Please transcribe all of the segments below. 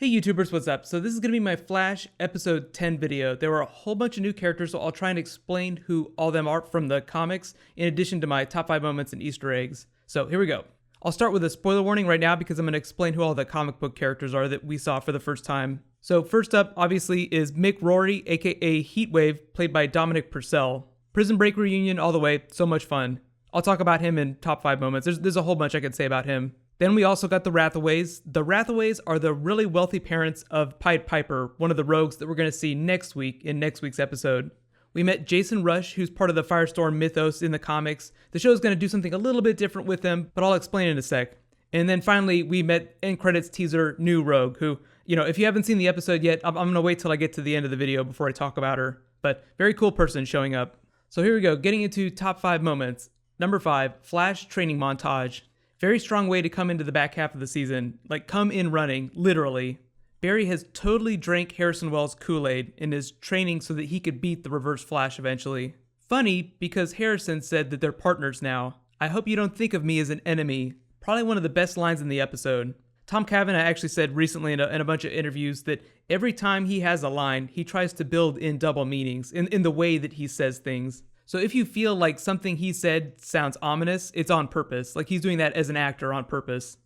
Hey YouTubers, what's up? So this is going to be my Flash episode 10 video. There were a whole bunch of new characters, so I'll try and explain who all them are from the comics, in addition to my top 5 moments and Easter eggs. So here we go. I'll start with a spoiler warning right now because I'm going to explain who all the comic book characters are that we saw for the first time. So first up, obviously, is Mick Rory, aka Heatwave, played by Dominic Purcell. Prison Break reunion all the way, so much fun. I'll talk about him in top 5 moments. There's a whole bunch I could say about him. Then we also got the Rathaways. The Rathaways are the really wealthy parents of Pied Piper, one of the rogues that we're going to see next week in next week's episode. We met Jason Rush, who's part of the Firestorm mythos in the comics. The show's going to do something a little bit different with him, but I'll explain in a sec. And then finally, we met end credits teaser New Rogue, who, if you haven't seen the episode yet, I'm going to wait till I get to the end of the video before I talk about her. But very cool person showing up. So here we go, getting into top 5 moments. Number 5, Flash training montage. Very strong way to come into the back half of the season, like come in running, literally. Barry has totally drank Harrison Wells' Kool-Aid and is training so that he could beat the Reverse Flash eventually. Funny, because Harrison said that they're partners now. I hope you don't think of me as an enemy. Probably one of the best lines in the episode. Tom Cavanagh actually said recently in a bunch of interviews that every time he has a line, he tries to build in double meanings in the way that he says things. So if you feel like something he said sounds ominous, it's on purpose. Like he's doing that as an actor on purpose.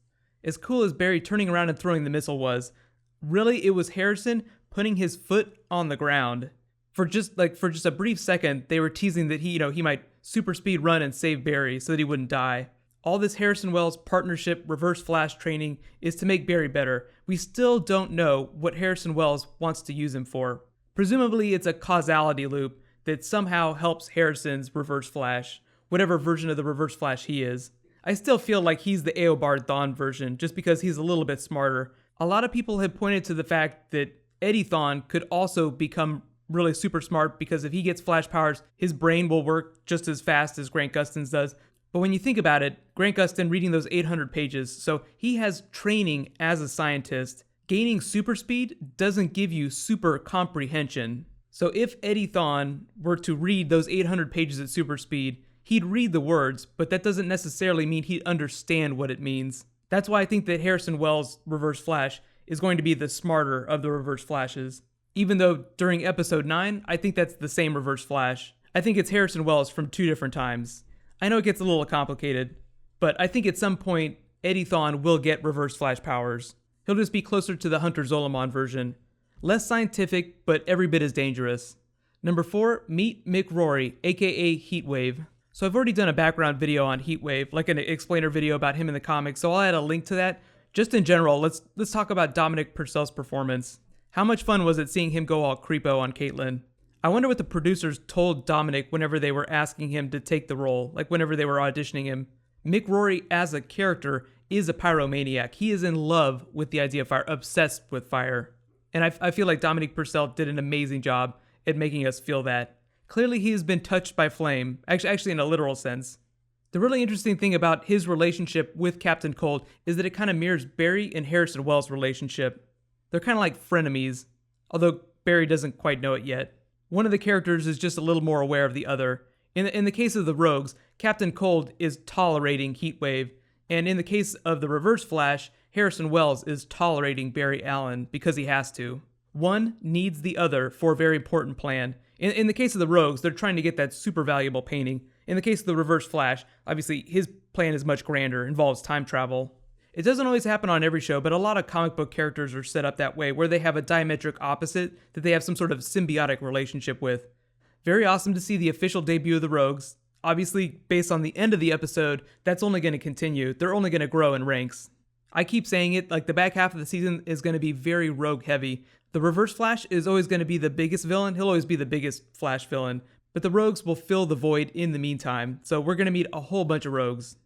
As cool as Barry turning around and throwing the missile was, really it was Harrison putting his foot on the ground. For just a brief second, they were teasing that he might super speed run and save Barry so that he wouldn't die. All this Harrison Wells partnership Reverse Flash training is to make Barry better. We still don't know what Harrison Wells wants to use him for. Presumably it's a causality loop that somehow helps Harrison's Reverse Flash, whatever version of the Reverse Flash he is. I still feel like he's the Eobard Thawne version, just because he's a little bit smarter. A lot of people have pointed to the fact that Eddie Thawne could also become really super smart because if he gets Flash powers, his brain will work just as fast as Grant Gustin's does. But when you think about it, Grant Gustin reading those 800 pages, so he has training as a scientist. Gaining super speed doesn't give you super comprehension. So if Eddie Thawne were to read those 800 pages at super speed, he'd read the words, but that doesn't necessarily mean he'd understand what it means. That's why I think that Harrison Wells' Reverse Flash is going to be the smarter of the Reverse Flashes. Even though during episode 9, I think that's the same Reverse Flash. I think it's Harrison Wells from 2 different times. I know it gets a little complicated, but I think at some point, Eddie Thawne will get Reverse Flash powers. He'll just be closer to the Hunter Zolomon version. Less scientific, but every bit as dangerous. Number 4, meet Mick Rory, aka Heatwave. So I've already done a background video on Heatwave, like an explainer video about him in the comics, so I'll add a link to that. Just in general, let's talk about Dominic Purcell's performance. How much fun was it seeing him go all creepo on Caitlin? I wonder what the producers told Dominic whenever they were asking him to take the role, like whenever they were auditioning him. Mick Rory as a character is a pyromaniac. He is in love with the idea of fire, obsessed with fire. And I feel like Dominic Purcell did an amazing job at making us feel that. Clearly he has been touched by flame, actually in a literal sense. The really interesting thing about his relationship with Captain Cold is that it kind of mirrors Barry and Harrison Wells' relationship. They're kind of like frenemies, although Barry doesn't quite know it yet. One of the characters is just a little more aware of the other. In the case of the Rogues, Captain Cold is tolerating Heatwave, and in the case of the Reverse Flash, Harrison Wells is tolerating Barry Allen because he has to. One needs the other for a very important plan. In the case of the Rogues, they're trying to get that super valuable painting. In the case of the Reverse Flash, obviously his plan is much grander, involves time travel. It doesn't always happen on every show, but a lot of comic book characters are set up that way, where they have a diametric opposite that they have some sort of symbiotic relationship with. Very awesome to see the official debut of the Rogues. Obviously, based on the end of the episode, that's only going to continue. They're only going to grow in ranks. I keep saying it, like the back half of the season is going to be very rogue heavy. The Reverse Flash is always going to be the biggest villain. He'll always be the biggest Flash villain. But the Rogues will fill the void in the meantime. So we're going to meet a whole bunch of Rogues.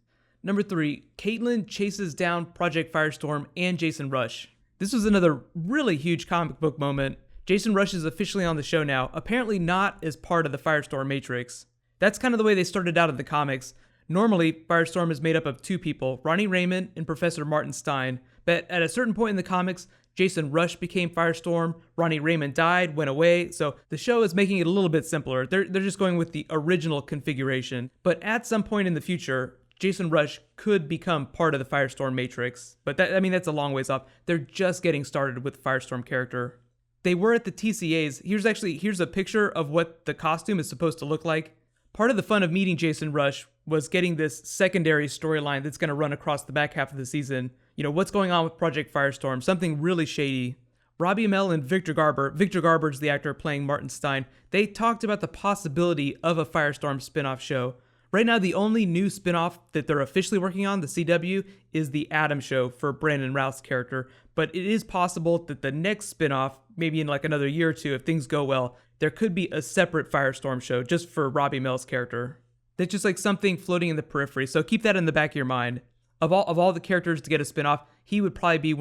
Number 3, Caitlin chases down Project Firestorm and Jason Rush. This was another really huge comic book moment. Jason Rush is officially on the show now, apparently not as part of the Firestorm Matrix. That's kind of the way they started out in the comics. Normally, Firestorm is made up of 2 people, Ronnie Raymond and Professor Martin Stein, but at a certain point in the comics, Jason Rush became Firestorm, Ronnie Raymond died, went away, so the show is making it a little bit simpler. They're just going with the original configuration. But at some point in the future, Jason Rusch could become part of the Firestorm Matrix. But that's a long ways off. They're just getting started with the Firestorm character. They were at the TCAs. Here's a picture of what the costume is supposed to look like. Part of the fun of meeting Jason Rusch was getting this secondary storyline that's going to run across the back half of the season. What's going on with Project Firestorm? Something really shady. Robbie Amell and Victor Garber's the actor playing Martin Stein, they talked about the possibility of a Firestorm spin-off show. Right now, the only new spin-off that they're officially working on, the CW, is the Adam Show for Brandon Routh's character. But it is possible that the next spin-off, maybe in like another year or two, if things go well, there could be a separate Firestorm show just for Robbie Amell's character. That's just like something floating in the periphery, so keep that in the back of your mind. Of all the characters to get a spin-off, he would probably be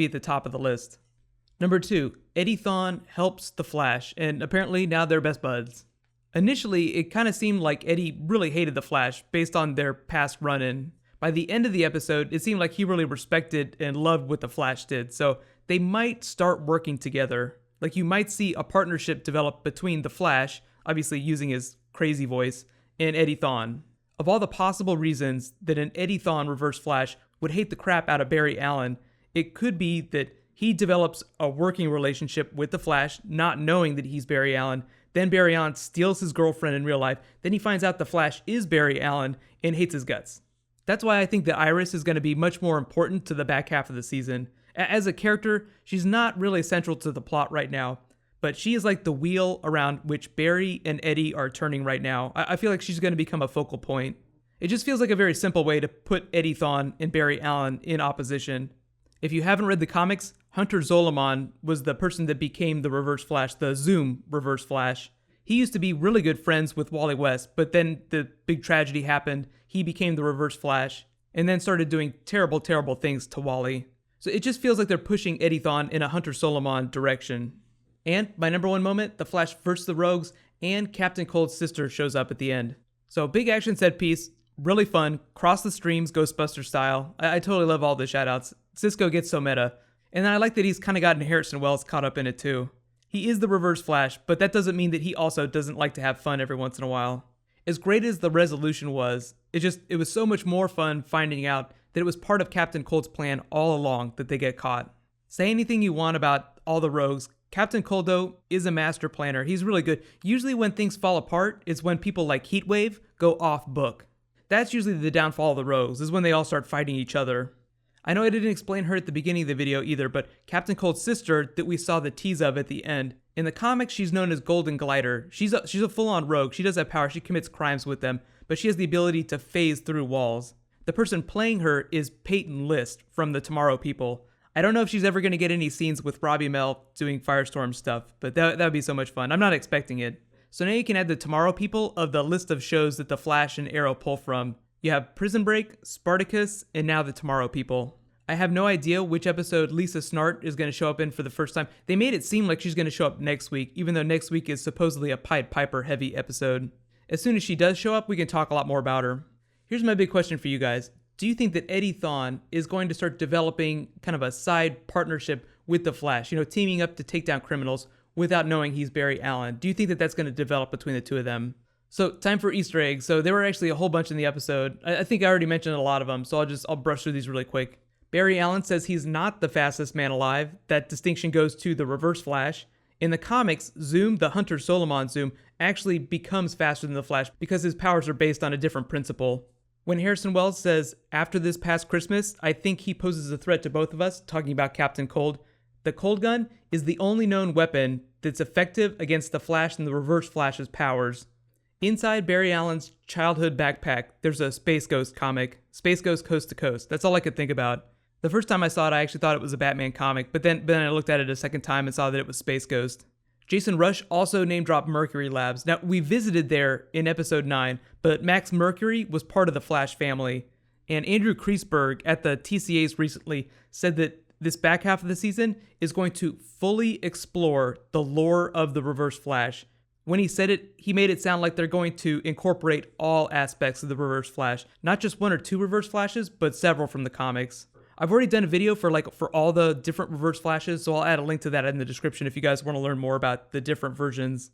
at the top of the list. Number 2, Eddie Thawne helps the Flash, and apparently now they're best buds. Initially, it kind of seemed like Eddie really hated the Flash based on their past run-in. By the end of the episode, it seemed like he really respected and loved what the Flash did, so they might start working together. Like you might see a partnership develop between the Flash, obviously using his crazy voice, and Eddie Thawne. Of all the possible reasons that an Eddie Thawne Reverse Flash would hate the crap out of Barry Allen, it could be that he develops a working relationship with the Flash, not knowing that he's Barry Allen. Then Barry Allen steals his girlfriend in real life. Then he finds out the Flash is Barry Allen and hates his guts. That's why I think that Iris is going to be much more important to the back half of the season. As a character, she's not really central to the plot right now, but she is like the wheel around which Barry and Eddie are turning right now. I feel like she's going to become a focal point. It just feels like a very simple way to put Eddie Thawne and Barry Allen in opposition. If you haven't read the comics, Hunter Zolomon was the person that became the Reverse Flash, the Zoom Reverse Flash. He used to be really good friends with Wally West, but then the big tragedy happened. He became the Reverse Flash, and then started doing terrible, terrible things to Wally. So it just feels like they're pushing Eddie Thawne in a Hunter Zolomon direction. And my number one moment, the Flash versus the Rogues, and Captain Cold's sister shows up at the end. So big action set piece, really fun, cross the streams Ghostbuster style. I totally love all the shoutouts. Cisco gets so meta. And then I like that he's kind of gotten Harrison Wells caught up in it too. He is the Reverse Flash, but that doesn't mean that he also doesn't like to have fun every once in a while. As great as the resolution was, it was so much more fun finding out that it was part of Captain Cold's plan all along that they get caught. Say anything you want about all the rogues, Captain Cold, though, is a master planner. He's really good. Usually when things fall apart is when people like Heatwave go off book. That's usually the downfall of the rogues, is when they all start fighting each other. I know I didn't explain her at the beginning of the video either, but Captain Cold's sister that we saw the tease of at the end, in the comics she's known as Golden Glider. She's a full-on rogue. She does have power. She commits crimes with them, but she has the ability to phase through walls. The person playing her is Peyton List from the Tomorrow People. I don't know if she's ever going to get any scenes with Robbie Amell doing Firestorm stuff, but that would be so much fun. I'm not expecting it. So now you can add the Tomorrow People of the list of shows that the Flash and Arrow pull from. You have Prison Break, Spartacus, and now the Tomorrow People. I have no idea which episode Lisa Snart is going to show up in for the first time. They made it seem like she's going to show up next week, even though next week is supposedly a Pied Piper heavy episode. As soon as she does show up, we can talk a lot more about her. Here's my big question for you guys. Do you think that Eddie Thawne is going to start developing kind of a side partnership with the Flash, teaming up to take down criminals without knowing he's Barry Allen? Do you think that that's going to develop between the two of them? So time for Easter eggs. So there were actually a whole bunch in the episode. I think I already mentioned a lot of them, so I'll brush through these really quick. Barry Allen says he's not the fastest man alive. That distinction goes to the Reverse Flash. In the comics, Zoom, the Hunter Zolomon Zoom, actually becomes faster than the Flash because his powers are based on a different principle. When Harrison Wells says, after this past Christmas, I think he poses a threat to both of us, talking about Captain Cold, the Cold Gun is the only known weapon that's effective against the Flash and the Reverse Flash's powers. Inside Barry Allen's childhood backpack, there's a Space Ghost comic, Space Ghost Coast to Coast. That's all I could think about. The first time I saw it, I actually thought it was a Batman comic, but then I looked at it a second time and saw that it was Space Ghost. Jason Rusch also name-dropped Mercury Labs. Now, we visited there in episode 9, but Max Mercury was part of the Flash family. And Andrew Kreisberg at the TCAs recently said that this back half of the season is going to fully explore the lore of the Reverse Flash. When he said it, he made it sound like they're going to incorporate all aspects of the Reverse Flash. Not just one or two Reverse Flashes, but several from the comics. I've already done a video for all the different Reverse Flashes, so I'll add a link to that in the description if you guys want to learn more about the different versions.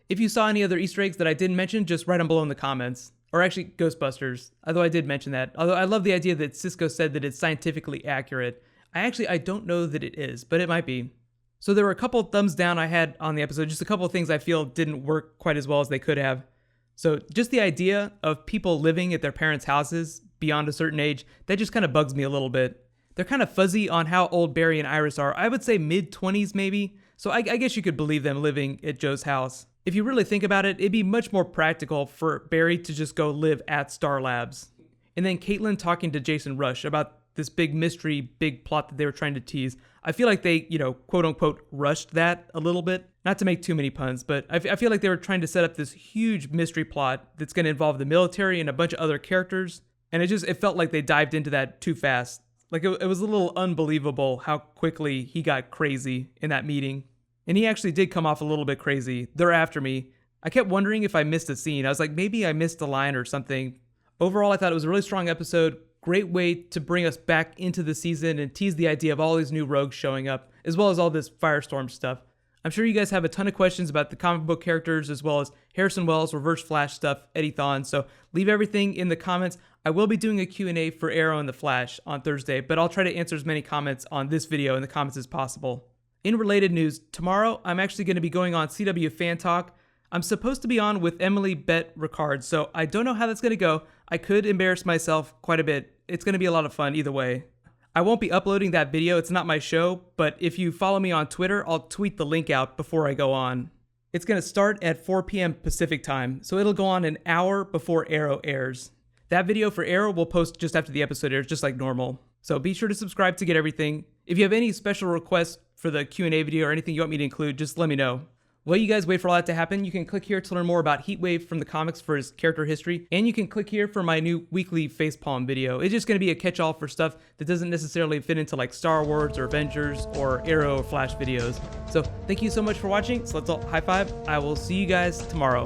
If you saw any other Easter eggs that I didn't mention, just write them below in the comments. Or actually, Ghostbusters, although I did mention that. Although I love the idea that Cisco said that it's scientifically accurate. I don't know that it is, but it might be. So there were a couple thumbs down I had on the episode, just a couple of things I feel didn't work quite as well as they could have. So just the idea of people living at their parents' houses beyond a certain age, that just kind of bugs me a little bit. They're kind of fuzzy on how old Barry and Iris are. I would say mid-20s maybe. So I guess you could believe them living at Joe's house. If you really think about it, it'd be much more practical for Barry to just go live at Star Labs. And then Caitlin talking to Jason Rush about this big mystery, big plot that they were trying to tease. I feel like they, quote unquote, rushed that a little bit. Not to make too many puns, but I feel like they were trying to set up this huge mystery plot that's going to involve the military and a bunch of other characters. And it felt like they dived into that too fast. Like it was a little unbelievable how quickly he got crazy in that meeting. And he actually did come off a little bit crazy. They're after me. I kept wondering if I missed a scene. I was like, maybe I missed a line or something. Overall, I thought it was a really strong episode. Great way to bring us back into the season and tease the idea of all these new rogues showing up, as well as all this Firestorm stuff. I'm sure you guys have a ton of questions about the comic book characters, as well as Harrison Wells, Reverse Flash stuff, Eddie Thawne, so leave everything in the comments. I will be doing a Q&A for Arrow and the Flash on Thursday, but I'll try to answer as many comments on this video in the comments as possible. In related news, tomorrow I'm actually going to be going on CW Fan Talk. I'm supposed to be on with Emily Bett Ricard, so I don't know how that's going to go. I could embarrass myself quite a bit. It's going to be a lot of fun either way. I won't be uploading that video, it's not my show, but if you follow me on Twitter, I'll tweet the link out before I go on. It's going to start at 4 p.m. Pacific time, so it'll go on an hour before Arrow airs. That video for Arrow will post just after the episode airs, just like normal. So be sure to subscribe to get everything. If you have any special requests for the Q&A video or anything you want me to include, just let me know. While you guys wait for all that to happen, you can click here to learn more about Heatwave from the comics for his character history, and you can click here for my new weekly facepalm video. It's just going to be a catch-all for stuff that doesn't necessarily fit into like Star Wars or Avengers or Arrow or Flash videos. So thank you so much for watching. So let's all high five. I will see you guys tomorrow.